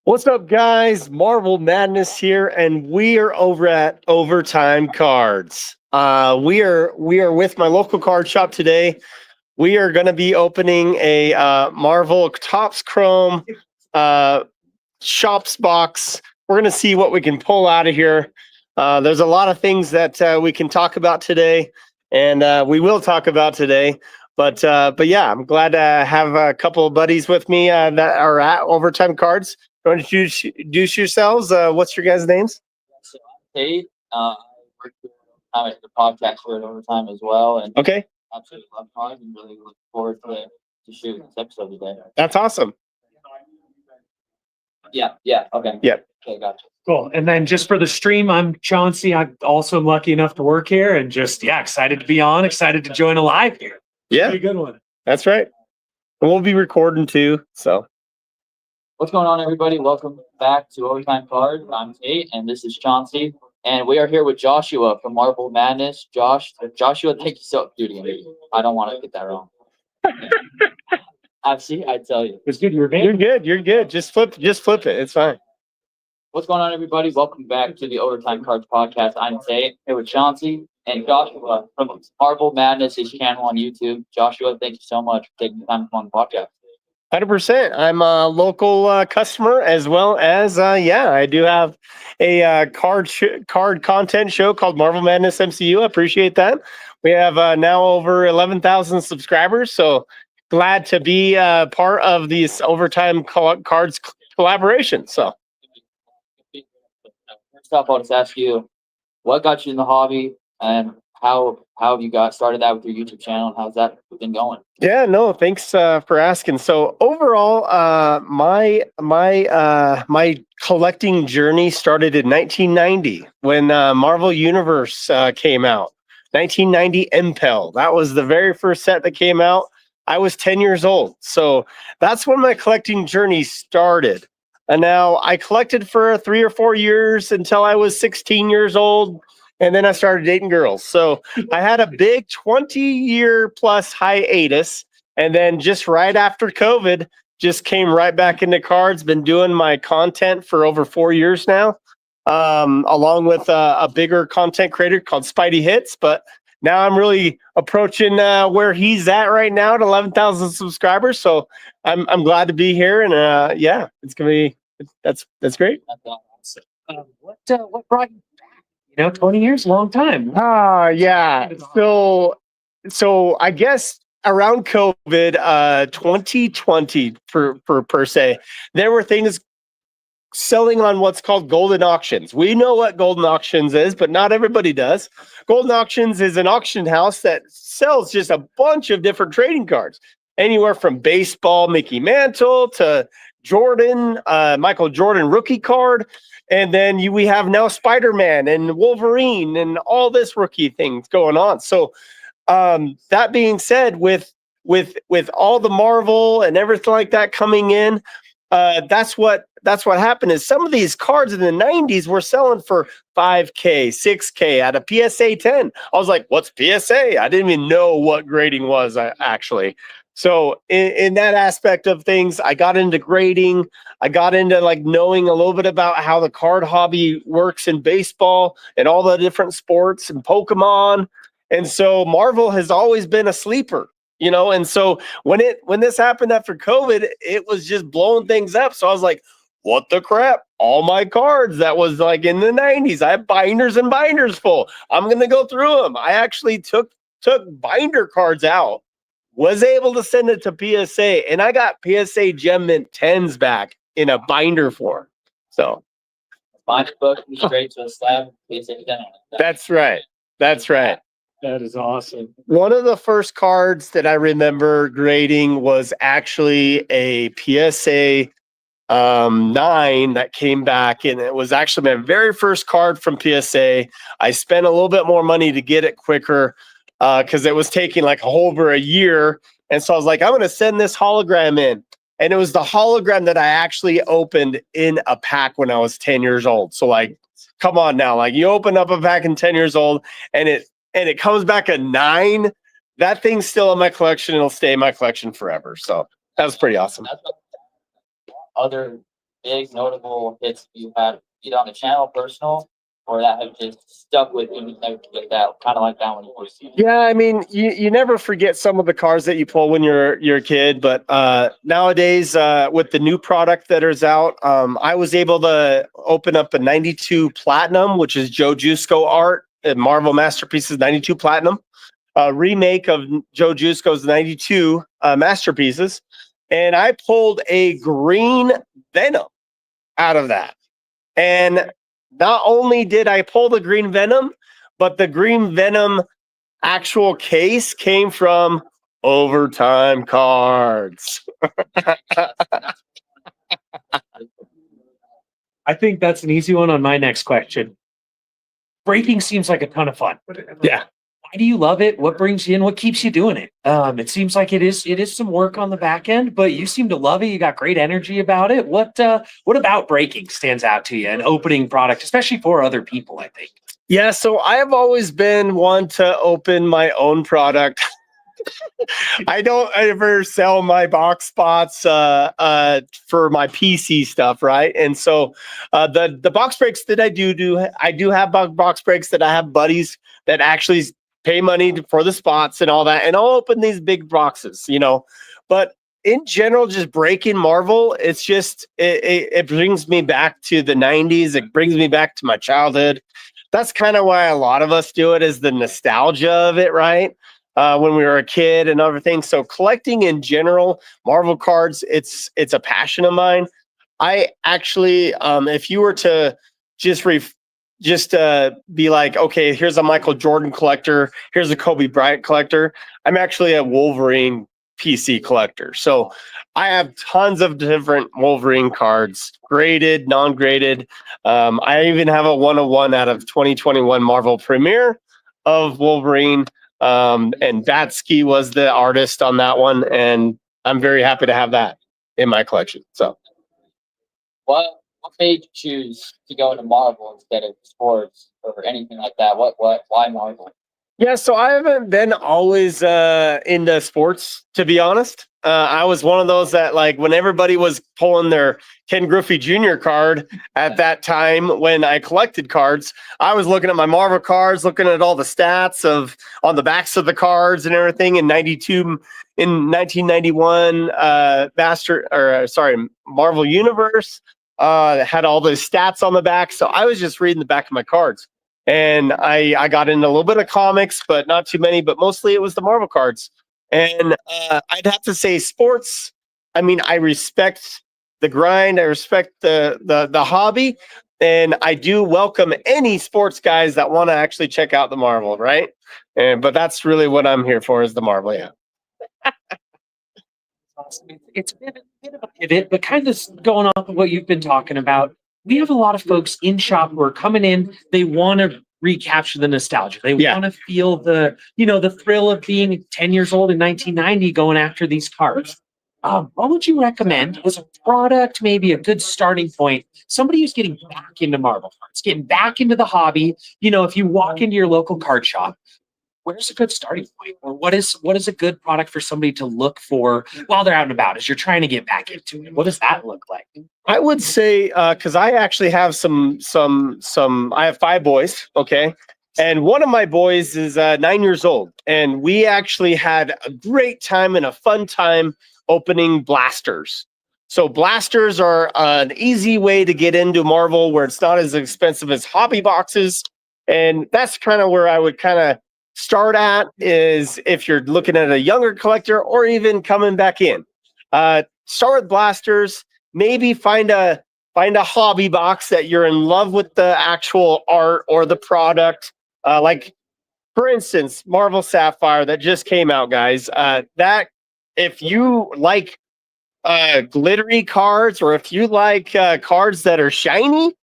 What's up, guys? Marvel Madness here, and we are over at Overtime Cards. We are with my local card shop today. We are going to be opening a Marvel Topps Chrome shops box. We're going to see what we can pull out of here. There's a lot of things that we can talk about today, and we will talk about today. But yeah, I'm glad to have a couple of buddies with me that are at Overtime Cards. You want to introduce yourselves? What's your guys' names? So I'm Tate. I work at the podcast here at Overtime as well, and Okay, absolutely love cards and really look forward to shooting this episode today. that's awesome. Yeah. Okay. Yep. Okay, gotcha. Cool. And then just for the stream, I'm Chauncey. I'm also lucky enough to work here and just, excited to be on, excited to join a live here. Yeah, Be a good one. that's right. And we'll be recording too. So What's going on, everybody? Welcome back to Overtime Cards. I'm Tate, and this is Chauncey, and we are here with Joshua from Marvel Madness. Joshua, thank you so, dude. I don't want to get that wrong. I tell you. It's good. you're good. You're good. Just flip it. It's fine. What's going on, everybody? Welcome back to the Overtime Cards podcast. I'm Tate, here with Chauncey and Joshua from Marvel Madness, his channel on YouTube. Joshua, thank you so much for taking the time to come on the podcast. 100%. I'm a local customer, as well as I do have a card content show called Marvel Madness MCU. I appreciate that. We have now over 11,000 subscribers, so glad to be part of this Overtime Cards collaboration. So First off, I'll just ask you, what got you in the hobby, and how have you got started that with your YouTube channel, and how's that been going? yeah, no, thanks for asking. So overall, my collecting journey started in 1990 when Marvel Universe came out. 1990 Impel. That was the very first set that came out. I was 10 years old. So that's when my collecting journey started. And now I collected for 3 or 4 years until I was 16 years old. And then I started dating girls. So I had a big 20-year plus hiatus. And then just right after COVID, just came right back into cards. Been doing my content for over 4 years now, along with a bigger content creator called Spidey Hits. But now I'm really approaching where he's at right now at 11,000 subscribers. So I'm glad to be here. And it's going to be, that's great. That's awesome. What brought you back? 20 years, long time. Yeah. So I guess around COVID, 2020 per se, there were things selling on what's called golden auctions. We know what golden auctions is, but not everybody does. Golden auctions is an auction house that sells just a bunch of different trading cards, anywhere from baseball Mickey Mantle to Jordan, Michael Jordan rookie card. And then we have now Spider-Man and Wolverine and all this rookie things going on. So that being said, with all the Marvel and everything like that coming in, that's what happened is some of these cards in the 90s were selling for $5K, $6K at a PSA 10. I was like, what's PSA? I didn't even know what grading was actually. So in that aspect of things, I got into grading. I got into like knowing a little bit about how the card hobby works in baseball and all the different sports and Pokemon. And so Marvel has always been a sleeper, and so when this happened after COVID, it was just blowing things up. So I was like, what the crap? All my cards that was like in the 90s, I have binders and binders full. I'm going to go through them. I actually took binder cards out, was able to send it to PSA, and I got PSA Gem Mint 10s back in a binder form. So Binder book straight to a slab. PSA 10 on it. That's right. That is awesome. One of the first cards that I remember grading was actually a PSA 9 that came back, and it was actually my very first card from PSA. I spent a little bit more money to get it quicker because it was taking like over a year. And so I was like, I'm going to send this hologram in. And it was the hologram that I actually opened in a pack when I was 10 years old. So like, come on now, like you open up a pack in 10 years old and it comes back a 9. That thing's still in my collection. It'll stay in my collection forever. So that was pretty awesome. Other big notable hits you had either on the channel, personal, or that have just stuck with you and never forget that, kind of like that when you first seen it? Yeah, I mean, you never forget some of the cars that you pull when you're a kid, but nowadays with the new product that is out, I was able to open up a 92 Platinum, which is Joe Jusko art and Marvel Masterpieces 92 Platinum, a remake of Joe Jusko's 92 Masterpieces, and I pulled a green Venom out of that. And not only did I pull the green Venom, but the green Venom actual case came from Overtime Cards. I think that's an easy one on my next question. Breaking seems like a ton of fun. Yeah. Why do you love it? What brings you in? What keeps you doing it? It seems like it is some work on the back end, but you seem to love it. You got great energy about it. What about breaking stands out to you and opening product, especially for other people, I think? Yeah, so I have always been one to open my own product. I don't ever sell my box spots for my PC stuff, right? And so the box breaks that I do have box breaks that I have buddies that actually pay money for the spots and all that, and I'll open these big boxes, But in general, just breaking Marvel, it's just it brings me back to the 90s. It brings me back to my childhood. That's kind of why a lot of us do it, is the nostalgia of it, right? When we were a kid and everything. So collecting in general, Marvel cards, it's a passion of mine. I actually, if you were to just be like, okay, here's a Michael Jordan collector, here's a Kobe Bryant collector, I'm actually a Wolverine PC collector. So I have tons of different Wolverine cards, graded, non-graded. I even have a 101 out of 2021 Marvel Premiere of Wolverine. And Batsky was the artist on that one, and I'm very happy to have that in my collection. So What made you choose to go into Marvel instead of sports or anything like that? Why Marvel? yeah, so I haven't been always into sports, to be honest. I was one of those that, like, when everybody was pulling their Ken Griffey Jr. card at that time when I collected cards, I was looking at my Marvel cards, looking at all the stats on the backs of the cards and everything. In 1991, Marvel Universe had all the stats on the back. So I was just reading the back of my cards. And I got into a little bit of comics, but not too many, but mostly it was the Marvel cards. And I'd have to say sports. I mean, I respect the grind. I respect the hobby. And I do welcome any sports guys that want to actually check out the Marvel, right? But that's really what I'm here for, is the Marvel, yeah. Awesome. It's been a bit of a pivot, but kind of going off of what you've been talking about. We have a lot of folks in shop who are coming in. They want to recapture the nostalgia. They want to feel the thrill of being 10 years old in 1990 going after these cards. What would you recommend as a product, maybe a good starting point? Somebody who's getting back into Marvel cards, getting back into the hobby. If you walk into your local card shop, where's a good starting point? Or what is a good product for somebody to look for while they're out and about as you're trying to get back into it? What does that look like? I would say, because I actually have I have 5 boys, okay? And one of my boys is 9 years old. And we actually had a great time and a fun time opening blasters. So blasters are an easy way to get into Marvel, where it's not as expensive as hobby boxes. And that's kind of where I would kind of start at, is if you're looking at a younger collector or even coming back in. Start with blasters. Maybe find a hobby box that you're in love with the actual art or the product. Like, for instance, Marvel Sapphire that just came out, guys. That, if you like glittery cards, or if you like cards that are shiny,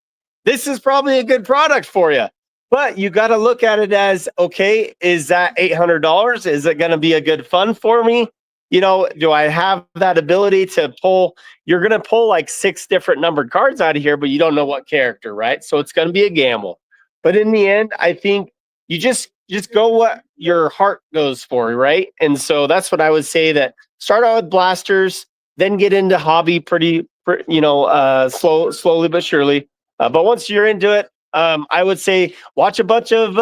this is probably a good product for you. But you got to look at it as, okay, is that $800? Is it going to be a good fun for me? Do I have that ability to pull? You're going to pull like 6 different numbered cards out of here, but you don't know what character, right? So it's going to be a gamble. But in the end, I think you just go what your heart goes for, right? And so that's what I would say, that start out with blasters, then get into hobby pretty slowly but surely. But once you're into it, I would say watch a bunch of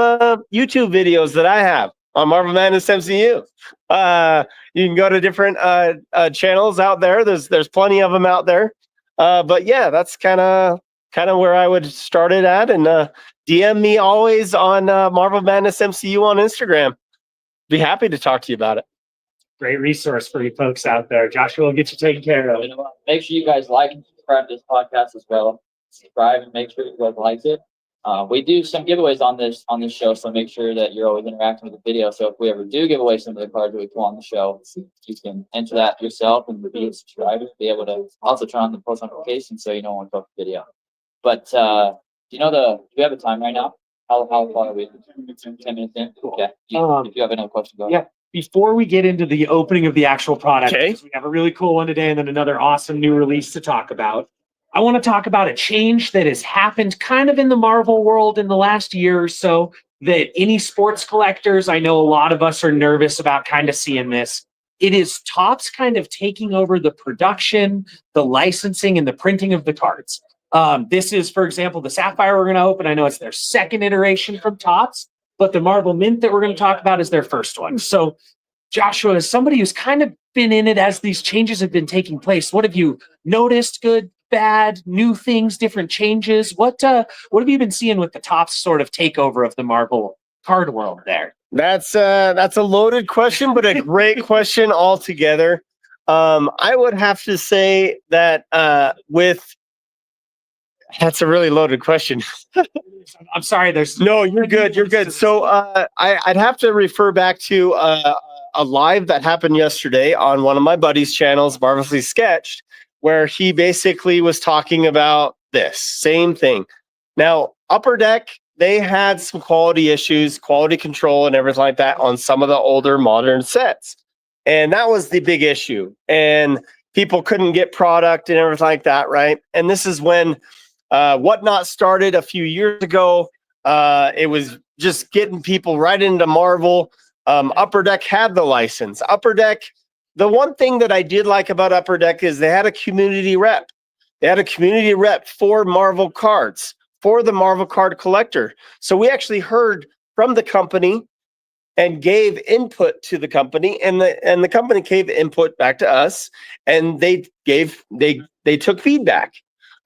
YouTube videos that I have on Marvel Madness MCU. You can go to different channels out there. There's plenty of them out there. But yeah, that's kind of where I would start it at. And DM me always on Marvel Madness MCU on Instagram. Be happy to talk to you about it. Great resource for you folks out there. Joshua will get you taken care of. Make sure you guys like and subscribe to this podcast as well. Subscribe and make sure you guys like it. We do some giveaways on this show, so make sure that you're always interacting with the video. So if we ever do give away some of the cards that we pull on the show, you can enter that yourself and be a subscriber. Be able to also turn on the post notifications so you know when we post the video. But do we have a time right now? How far are we? 10 minutes in? Okay. If you have another question, go ahead. Yeah. Before we get into the opening of the actual product, Okay. we have a really cool one today and then another awesome new release to talk about. I want to talk about a change that has happened kind of in the Marvel world in the last year or so that any sports collectors, I know a lot of us are nervous about kind of seeing this. It is Topps kind of taking over the production, the licensing, and the printing of the cards. This is, for example, the Sapphire we're going to open. I know it's their second iteration from Topps, but the Marvel Mint that we're going to talk about is their first one. So, Joshua, as somebody who's kind of been in it as these changes have been taking place, what have you noticed? Good, bad, new things, different changes? What have you been seeing with the Topps sort of takeover of the Marvel card world there? That's a loaded question, but a great question altogether. I would have to say that that's a really loaded question. I'm sorry. No, you're good. You're good. So I'd have to refer back to a live that happened yesterday on one of my buddies' channels, Marvelously Sketched, where he basically was talking about this same thing. Now, Upper Deck, they had some quality issues, quality control and everything like that on some of the older modern sets. And that was the big issue. And people couldn't get product and everything like that, right? And this is when Whatnot started a few years ago. It was just getting people right into Marvel. Upper Deck had the license. Upper Deck, the one thing that I did like about Upper Deck is they had a community rep. They had a community rep for Marvel cards, for the Marvel card collector. So we actually heard from the company and gave input to the company, and the company gave input back to us, and they took feedback.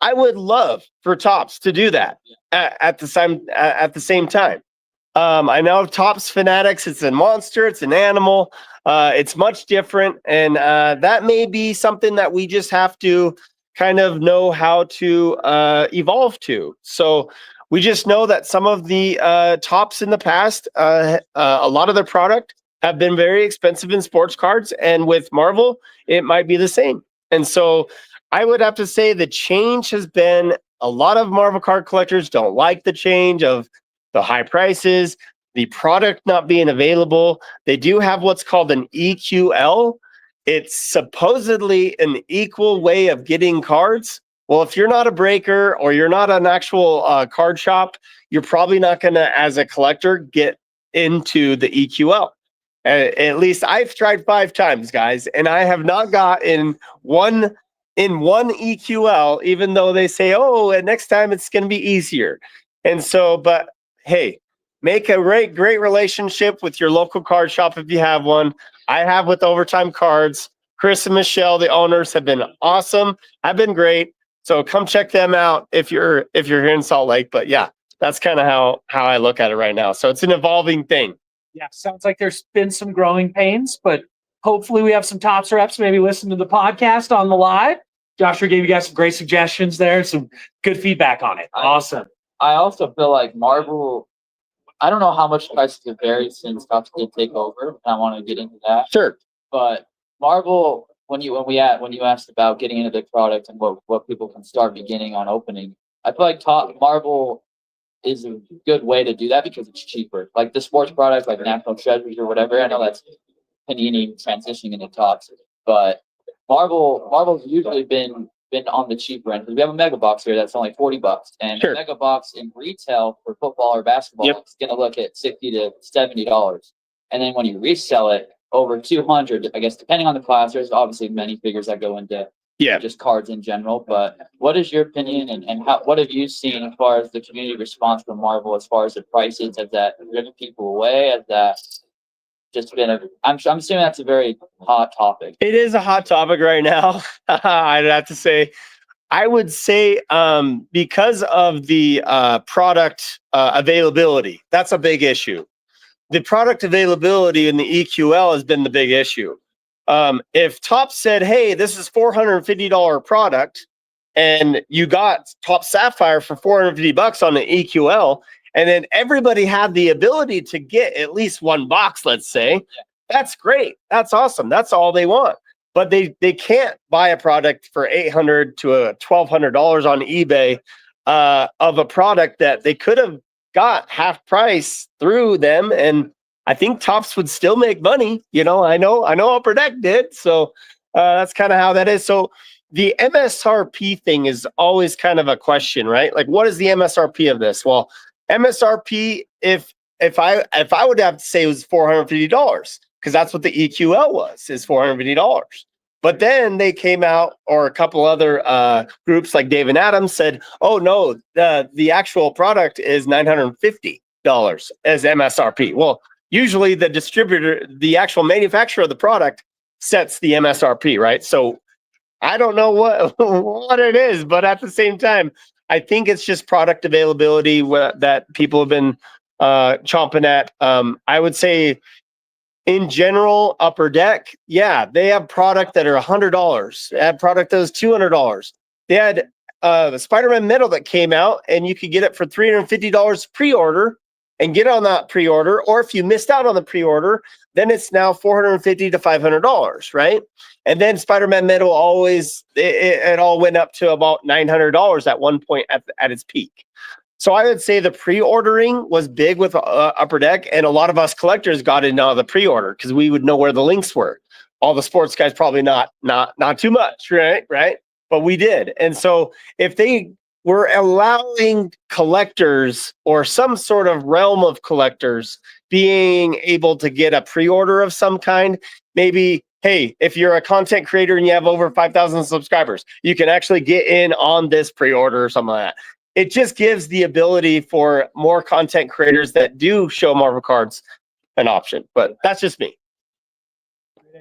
I would love for Topps to do that at the same time. I know Topps Fanatics, it's a monster, it's an animal, it's much different, and that may be something that we just have to kind of know how to evolve to. So we just know that some of the Topps in the past, a lot of their product have been very expensive in sports cards, and with Marvel, it might be the same. And so I would have to say the change has been, a lot of Marvel card collectors don't like the change of the high prices, the product not being available. They do have what's called an EQL. It's supposedly an equal way of getting cards. Well, if you're not a breaker or you're not an actual card shop, you're probably not going to, as a collector, get into the EQL. At least I've tried 5 times, guys, and I have not got in one EQL, even though they say, oh, and next time it's going to be easier. And so, but hey, make a great relationship with your local card shop if you have one. I have with Overtime Cards. Chris and Michelle, the owners, have been awesome. Have been great. So come check them out if you're here in Salt Lake. But yeah, that's kind of how I look at it right now. So it's an evolving thing. Yeah, sounds like there's been some growing pains, but hopefully we have some Topps reps maybe listen to the podcast on the live. Joshua gave you guys some great suggestions there, some good feedback on it. Awesome. I also feel like Marvel, I don't know how much prices have varied since Topps did take over, and I want to get into that. Sure. But Marvel, when you asked about getting into the product and what people can start beginning on opening, I feel like Marvel is a good way to do that because it's cheaper. Like the sports product, like National Treasures or whatever. I know that's Panini transitioning into Topps, but Marvel's usually been on the cheaper end because we have a mega box here that's only $40, and sure. A mega box in retail for football or basketball is going to look at $60 to $70, and then when you resell it over $200, I guess depending on the class, there's obviously many figures that go into Yeah. just cards in general. But what is your opinion, and what have you seen as far as the community response from Marvel, as far as the prices? Has that driven people away? Has that just been I'm assuming that's a very hot topic. It is a hot topic right now. I'd have to say, I would say because of the product availability, that's a big issue. The product availability in the EQL has been the big issue. If Top said, hey, this is $450 product, and you got Top Sapphire for $450 on the EQL, and then everybody had the ability to get at least one box, let's say, that's great. That's awesome. That's all they want. But they can't buy a product for $800 to $1,200 on eBay of a product that they could have got half price through them, and I think Topps would still make money. You know, I know Upper Deck did. So that's kind of how that is. So the MSRP thing is always kind of a question, right? Like, what is the MSRP of this? Well, MSRP, if I would have to say, it was $450, because that's what the EQL was, is $450. But then they came out, or a couple other groups like Dave and Adams said, oh no, the actual product is $950 as MSRP. Well, usually the distributor, the actual manufacturer of the product, sets the MSRP, right? So I don't know what it is, but at the same time, I think it's just product availability that people have been chomping at. I would say, in general, Upper Deck, yeah, they have product that are $100. They have product that was $200. They had the Spider-Man metal that came out, and you could get it for $350 pre-order and get on that pre-order. Or if you missed out on the pre-order, then it's now $450 to $500, right? And then Spider-Man metal always, it all went up to about $900 at one point at its peak. So I would say the pre-ordering was big with Upper Deck, and a lot of us collectors got in on the pre-order because we would know where the links were. All the sports guys probably not too much, right? But we did. And so if they were allowing collectors, or some sort of realm of collectors, being able to get a pre-order of some kind, maybe, hey, if you're a content creator and you have over 5,000 subscribers, you can actually get in on this pre-order or something like that. It just gives the ability for more content creators that do show Marvel cards an option. But that's just me.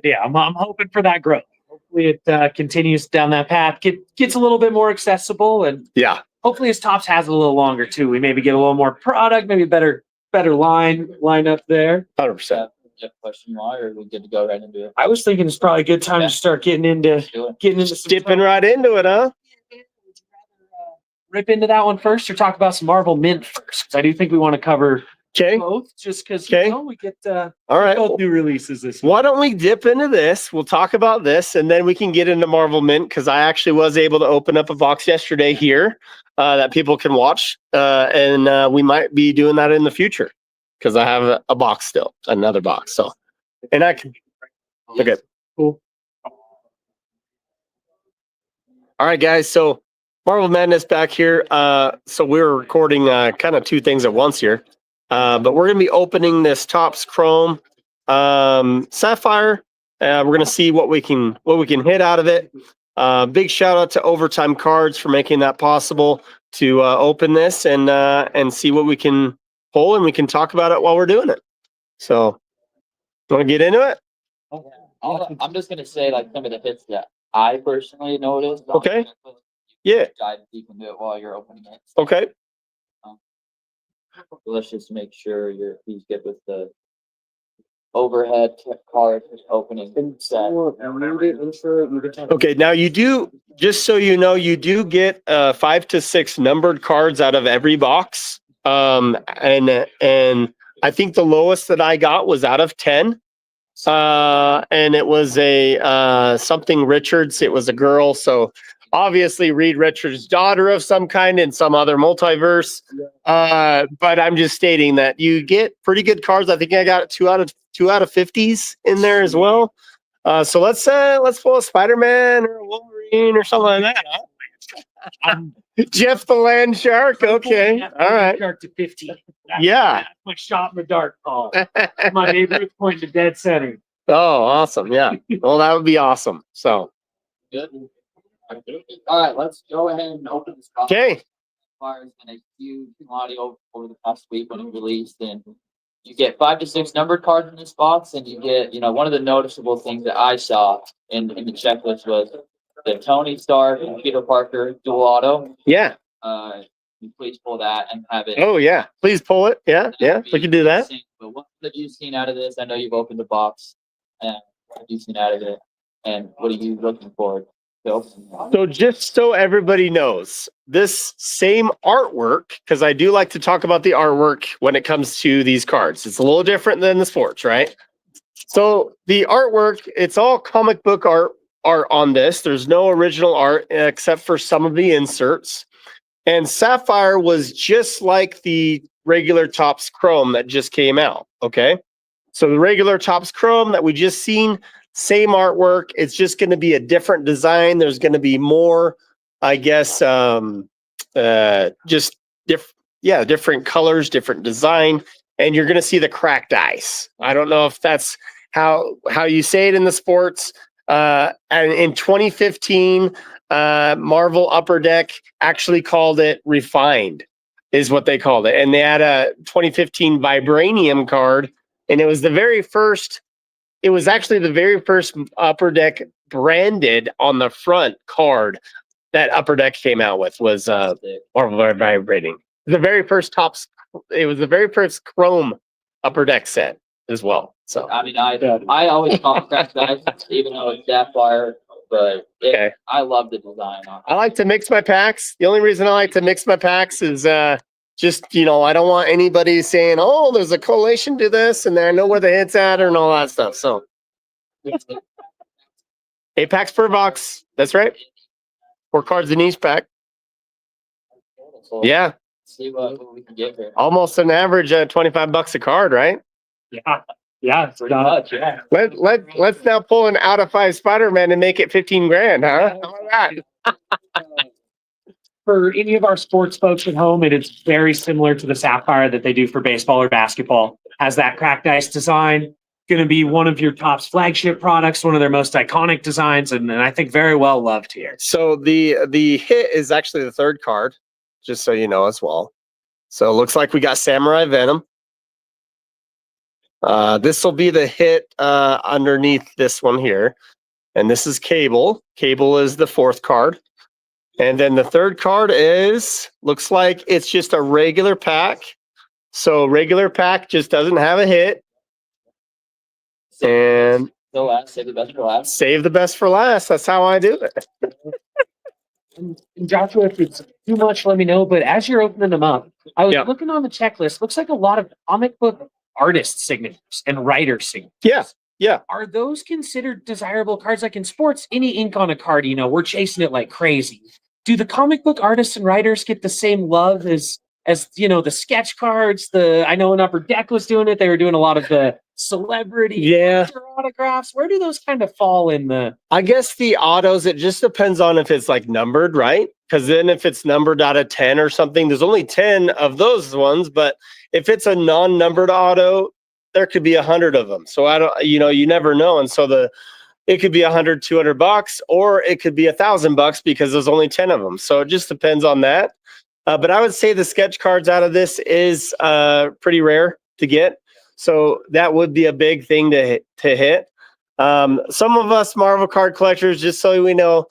Yeah, I'm hoping for that growth. Hopefully it continues down that path, gets a little bit more accessible, and yeah, hopefully as Topps has it a little longer too. We maybe get a little more product, maybe better line up there. 100%. Question why, or we good to go right into it? I was thinking it's probably a good time to start getting into some Dipping right into it, huh? Rip into that one first, or talk about some Marvel Mint first? Because I do think we want to cover both, just because we get all right, both new releases this week. Why don't we dip into this? We'll talk about this, and then we can get into Marvel Mint, because I actually was able to open up a box yesterday here that people can watch, and we might be doing that in the future, because I have a box still, another box. So, and I can. Okay, cool. All right, guys. So Marvel Madness back here. So we're recording kind of two things at once here. But we're going to be opening this Topps Chrome Sapphire. We're going to see what we can hit out of it. Big shout out to Overtime Cards for making that possible to open this and see what we can pull, and we can talk about it while we're doing it. So, want to get into it? I'm just going to say, like, some of the hits that I personally noticed. Okay. Yeah. Dive deep into it while you're opening it. Okay. Let's just make sure he's good with the overhead card opening set. Okay, now you do, just so you know, you do get 5 to 6 numbered cards out of every box. And I think the lowest that I got was out of 10. And it was a something Richards. It was a girl, so obviously Reed Richards' daughter of some kind in some other multiverse. But I'm just stating that you get pretty good cards. I think I got 2 out of 50s in there as well. So let's pull a Spider-Man or a Wolverine or something like that. Huh? Jeff the Land Shark. Okay. All right. Shark to 15. Yeah. My shot in the dark call. My neighborhood pointing to dead center. Oh, awesome. Yeah. Well, that would be awesome. So Good. All right, let's go ahead and open this box. Okay. Sapphire has been a huge commodity over the past week when it released, and you get 5 to 6 numbered cards in this box, and you get, one of the noticeable things that I saw in the checklist was the Tony Stark and Peter Parker dual auto. Yeah. You please pull that and have it. Oh yeah. Please pull it. Yeah. Yeah. We can do that. But what have you seen out of this? I know you've opened the box, and what have you seen out of it? And what are you looking for? So just so everybody knows, this same artwork, because I do like to talk about the artwork when it comes to these cards. It's a little different than the sports, right? So the artwork, it's all comic book art on this. There's no original art except for some of the inserts. And Sapphire was just like the regular Topps Chrome that just came out, okay? So the regular Topps Chrome that we just seen, same artwork. It's just going to be a different design. There's going to be more, I guess, just different colors, different design, and you're going to see the cracked ice. I don't know if that's how you say it in the sports. And in 2015, Marvel Upper Deck actually called it refined, is what they called it, and they had a 2015 Vibranium card, and it was the very first. It was actually the very first Upper Deck branded on the front card that Upper Deck came out with was Marvel Vibrating. The very first Topps. It was the very first Chrome Upper Deck set as well. So I mean, I always call it cracked ice, even though it's Sapphire. But I love the design. I like to mix my packs. The only reason I like to mix my packs is just, I don't want anybody saying, oh, there's a correlation to this, and then I know where the hit's at and all that stuff. So 8 packs per box. That's right. 4 cards in each pack. Yeah. See what we can get here. Almost an average $25 a card, right? Yeah. Yeah, pretty much. Yeah. Let's now pull an out of 5 Spider-Man and make it 15 grand, huh? How about that? For any of our sports folks at home, it is very similar to the Sapphire that they do for baseball or basketball. Has that cracked ice design. Going to be one of your Topps flagship products, one of their most iconic designs, and I think very well loved here. So the hit is actually the 3rd card, just so you know as well. So it looks like we got Samurai Venom. This will be the hit underneath this one here. And this is Cable. Cable is the 4th card. And then the 3rd card looks like it's just a regular pack. So regular pack just doesn't have a hit. And save the best for last. Save the best for last. That's how I do it. And Joshua, if it's too much, let me know. But as you're opening them up, I was looking on the checklist. Looks like a lot of comic book artist signatures and writer signatures. Yeah. Yeah. Are those considered desirable cards? Like in sports, any ink on a card, we're chasing it like crazy. Do the comic book artists and writers get the same love as the sketch cards? I know when Upper Deck was doing it, they were doing a lot of the celebrity autographs. Where do those kind of fall in the? I guess the autos, it just depends on if it's like numbered, right? Because then if it's numbered out of 10 or something, there's only 10 of those ones. But if it's a non-numbered auto, there could be 100 of them. So I don't, you never know. And so it could be $100, $200, or it could be $1,000 because there's only 10 of them. So it just depends on that. But I would say the sketch cards out of this is pretty rare to get. So that would be a big thing to hit. Some of us Marvel card collectors, just so we know,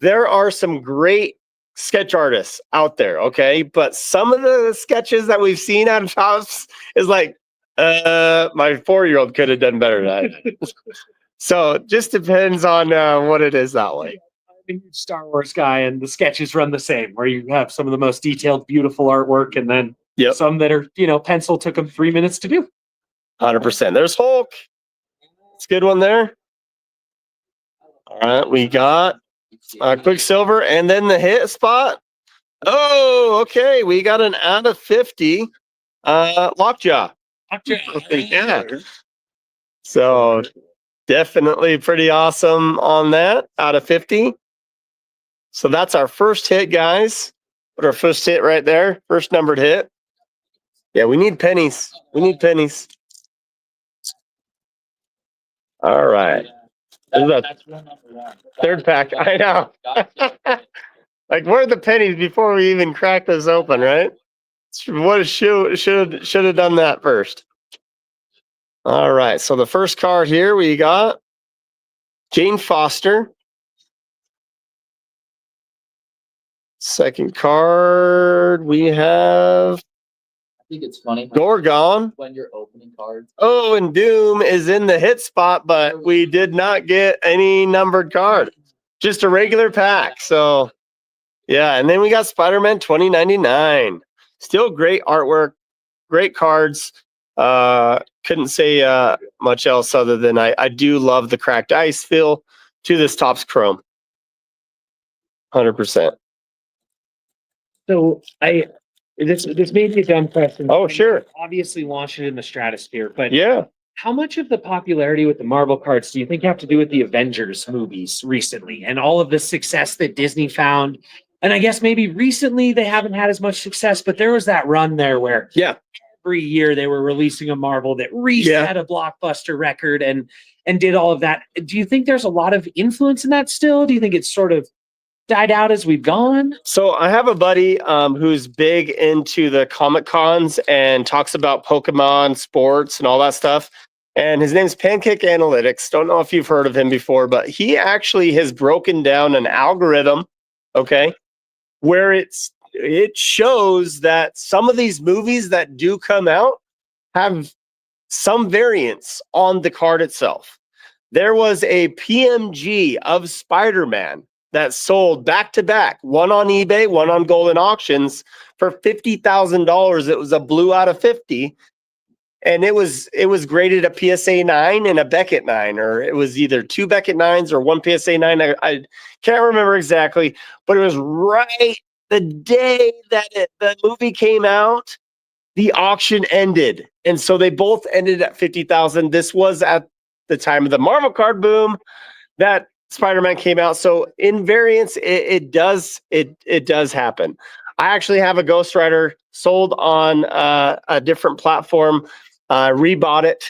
there are some great sketch artists out there, okay? But some of the sketches that we've seen out of Topps is like, my 4-year-old could have done better than that. So it just depends on what it is that way. I'm a huge Star Wars guy, and the sketches run the same, where you have some of the most detailed, beautiful artwork, and then some that are, pencil took them 3 minutes to do. 100%. There's Hulk. It's a good one there. All right, we got Quicksilver, and then the hit spot. Oh, okay. We got an out of 50 Lockjaw. Yeah. So definitely pretty awesome on that out of 50. So that's our first hit, guys. Put our first hit right there. First numbered hit. Yeah, we need pennies. We need pennies. All right. This is a That's rule number one. third pack. I know. Like, where are the pennies before we even crack this open, right? What should have done that first. All right. So the first card here we got Jane Foster. Second card we have I think it's funny Gorgon. when you're opening cards. Oh, and Doom is in the hit spot, but we did not get any numbered card. Just a regular pack. So, yeah. And then we got Spider-Man 2099. Still great artwork, great cards. Couldn't say much else other than I do love the cracked ice feel to this Topps Chrome. 100%. So this may be a dumb question. Oh, sure. Obviously launched it in the stratosphere, but Yeah. how much of the popularity with the Marvel cards do you think have to do with the Avengers movies recently and all of the success that Disney found? And I guess maybe recently they haven't had as much success, but there was that run there where every year they were releasing a Marvel that reset a blockbuster record and did all of that. Do you think there's a lot of influence in that still? Do you think it's sort of died out as we've gone? So I have a buddy who's big into the Comic Cons and talks about Pokemon sports and all that stuff. And his name's Pancake Analytics. Don't know if you've heard of him before, but he actually has broken down an algorithm, okay, where it shows that some of these movies that do come out have some variance on the card itself. There was a PMG of Spider-Man that sold back to back, one on eBay, one on Golden Auctions for $50,000. It was a blue out of 50. And it was graded a PSA 9 and a Beckett 9, or it was either two Beckett 9s or one PSA 9. I can't remember exactly, but it was right the day that the movie came out, the auction ended. And so they both ended at 50,000. This was at the time of the Marvel card boom that Spider-Man came out. So in variance, it does happen. I actually have a Ghost Rider sold on a different platform. Rebought it.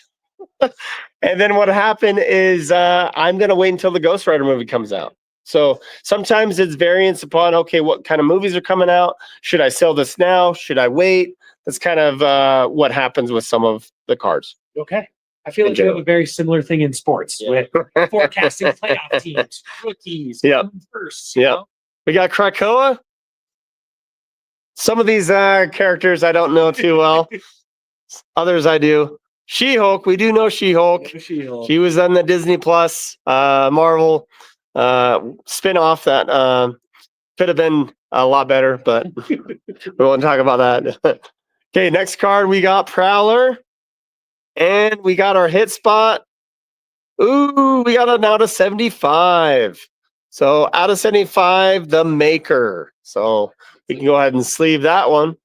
And then what happened is I'm going to wait until the Ghost Rider movie comes out. So sometimes it's variance upon, okay, what kind of movies are coming out? Should I sell this now? Should I wait? That's kind of what happens with some of the cards. Okay. I feel like you have a very similar thing in sports with forecasting playoff teams, rookies, first. Yeah. We got Krakoa. Some of these characters I don't know too well. Others I do. She-Hulk. We do know She-Hulk. She was on the Disney Plus Marvel spin-off that could have been a lot better, but we won't talk about that. Okay, next card we got Prowler. And we got our hit spot. Ooh, we got an out of 75. So out of 75, the Maker. So we can go ahead and sleeve that one.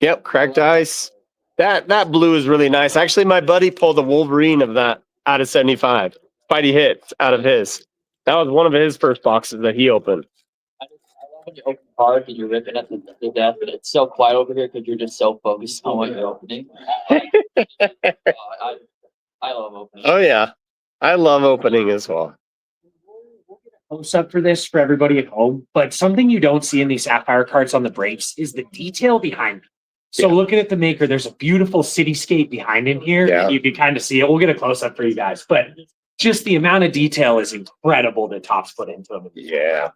Yep, cracked ice. That blue is really nice. Actually, my buddy pulled a Wolverine of that out of 75. Spidey hit out of his. That was one of his first boxes that he opened. I love when you open cards and you're ripping at the death, but it's so quiet over here because you're just so focused on what you're opening. I love opening. Oh, yeah. I love opening as well. Close up for this for everybody at home, but something you don't see in these Sapphire cards on the breaks is the detail behind them. So looking at the Maker, there's a beautiful cityscape behind in here. Yeah. You can kind of see it. We'll get a close up for you guys, but just the amount of detail is incredible that Topps put into them. Yeah.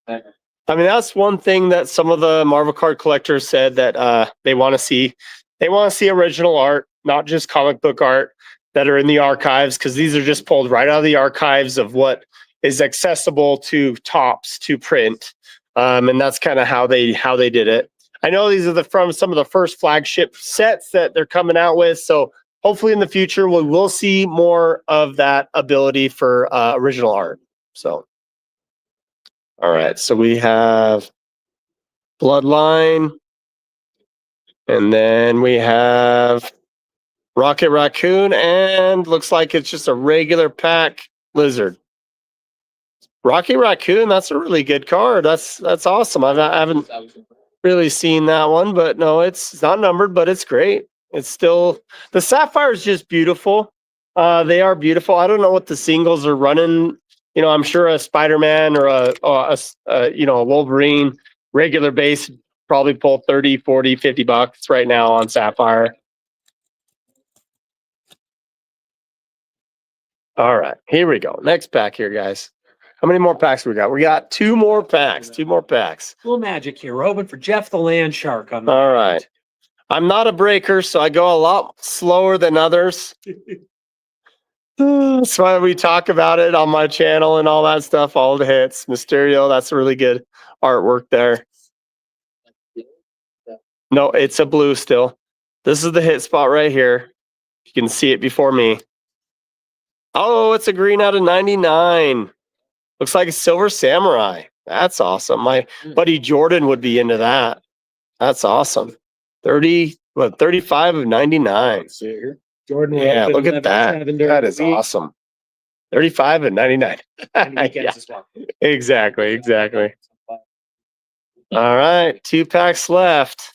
I mean, that's one thing that some of the Marvel card collectors said that they want to see. They want to see original art, not just comic book art that are in the archives, because these are just pulled right out of the archives of what is accessible to Topps to print. And that's kind of how they did it. I know these are from some of the first flagship sets that they're coming out with. So hopefully in the future, we will see more of that ability for original art. So, all right. So we have Bloodline. And then we have Rocket Raccoon. And looks like it's just a regular pack Lizard. Rocket Raccoon, that's a really good card. That's awesome. I haven't really seen that one, but no, it's not numbered, but it's great. It's still, the Sapphire is just beautiful. They are beautiful. I don't know what the singles are running. You know, I'm sure a Spider-Man or a Wolverine regular base probably pull 30, 40, 50 bucks right now on Sapphire. All right, here we go. Next pack here, guys. How many more packs we got? We got 2 more packs. 2 more packs. Little magic here. We're hoping for Jeff the Land Shark on the All right. I'm not a breaker, so I go a lot slower than others. That's why we talk about it on my channel and all that stuff. All the hits. Mysterio, that's really good artwork there. No, it's a blue still. This is the hit spot right here. You can see it before me. Oh, it's a green out of 99. Looks like a Silver Samurai. That's awesome. My buddy Jordan would be into that. That's awesome. 35 of 99. Jordan. Yeah, look at that. That is awesome. 35 and 99. Yeah, exactly. All right, 2 packs left.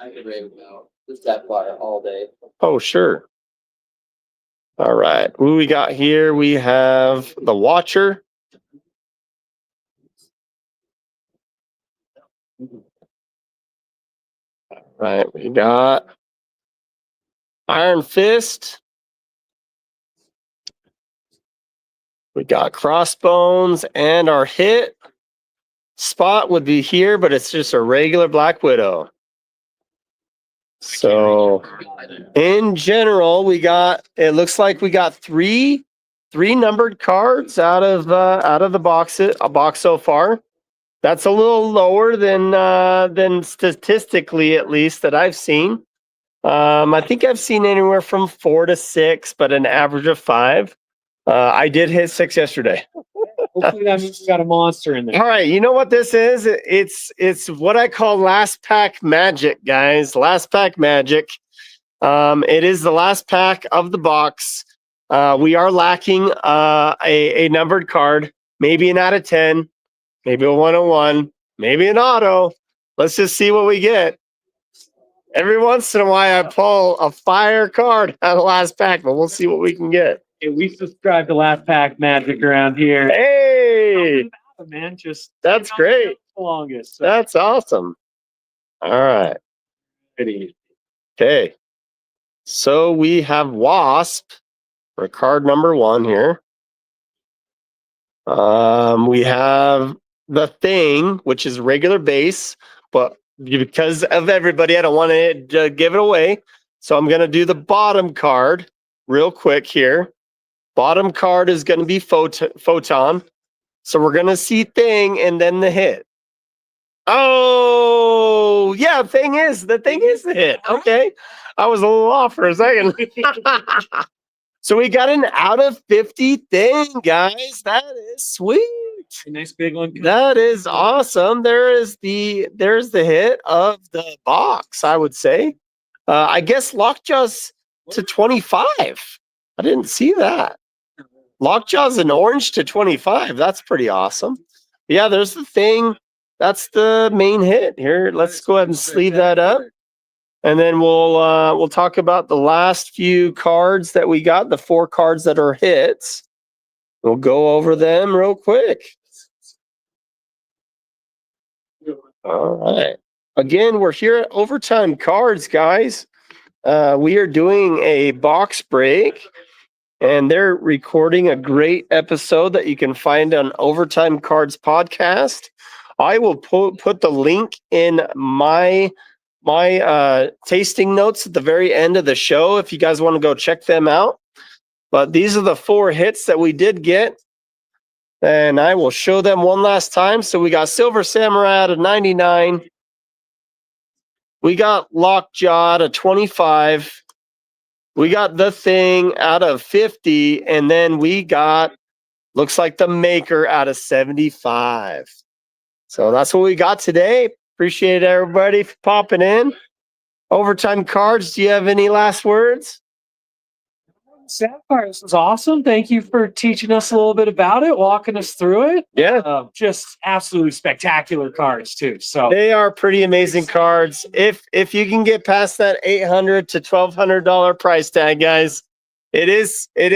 I could rave about the Sapphire all day. Oh, sure. All right, who we got here? We have the Watcher. All right, we got Iron Fist. We got Crossbones, and our hit spot would be here, but it's just a regular Black Widow. So in general, it looks like we got three numbered cards out of the box, a box so far. That's a little lower than statistically, at least, that I've seen. I think I've seen anywhere from 4 to 6, but an average of 5. I did hit 6 yesterday. Hopefully that means we got a monster in there. All right, you know what this is? It's what I call last pack magic, guys. Last pack magic. It is the last pack of the box. We are lacking a numbered card, maybe an out of 10, maybe a 101, maybe an auto. Let's just see what we get. Every once in a while, I pull a fire card out of the last pack, but we'll see what we can get. Hey, we subscribe to last pack magic around here. Hey, man, just that's great. The longest. So. That's awesome. All right. Okay. So we have Wasp for card number 1 here. We have the Thing, which is regular base, but because of everybody, I don't want to give it away. So I'm going to do the bottom card real quick here. Bottom card is going to be Photon. So we're going to see Thing and then the hit. Oh, yeah, the thing is the hit. Okay. I was a little off for a second. So we got an out of 50 Thing, guys. That is sweet. A nice big one. That is awesome. There's the hit of the box, I would say. I guess Lockjaw's to 25. I didn't see that. Lockjaw's an orange to 25. That's pretty awesome. Yeah, there's the Thing. That's the main hit here. Let's go ahead and sleeve that up. And then we'll talk about the last few cards that we got, the 4 cards that are hits. We'll go over them real quick. All right. Again, we're here at Overtime Cards, guys. We are doing a box break, and they're recording a great episode that you can find on Overtime Cards podcast. I will put the link in my tasting notes at the very end of the show if you guys want to go check them out. But these are the 4 hits that we did get, and I will show them one last time. So we got Silver Samurai out of 99. We got Lockjaw out of 25. We got the Thing out of 50, and then we got, looks like the Maker out of 75. So that's what we got today. Appreciate everybody for popping in. Overtime Cards, do you have any last words? Sapphire, this was awesome. Thank you for teaching us a little bit about it, walking us through it. Yeah. Just absolutely spectacular cards too. So They are pretty amazing cards. If you can get past that $800 to $1,200 price tag, guys, it is it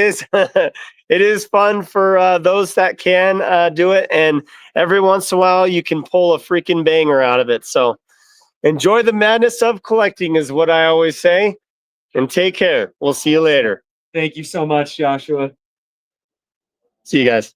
is fun for those that can do it, and every once in a while you can pull a freaking banger out of it. So enjoy the madness of collecting is what I always say, and take care. We'll see you later. thank you so much, Joshua. See you guys.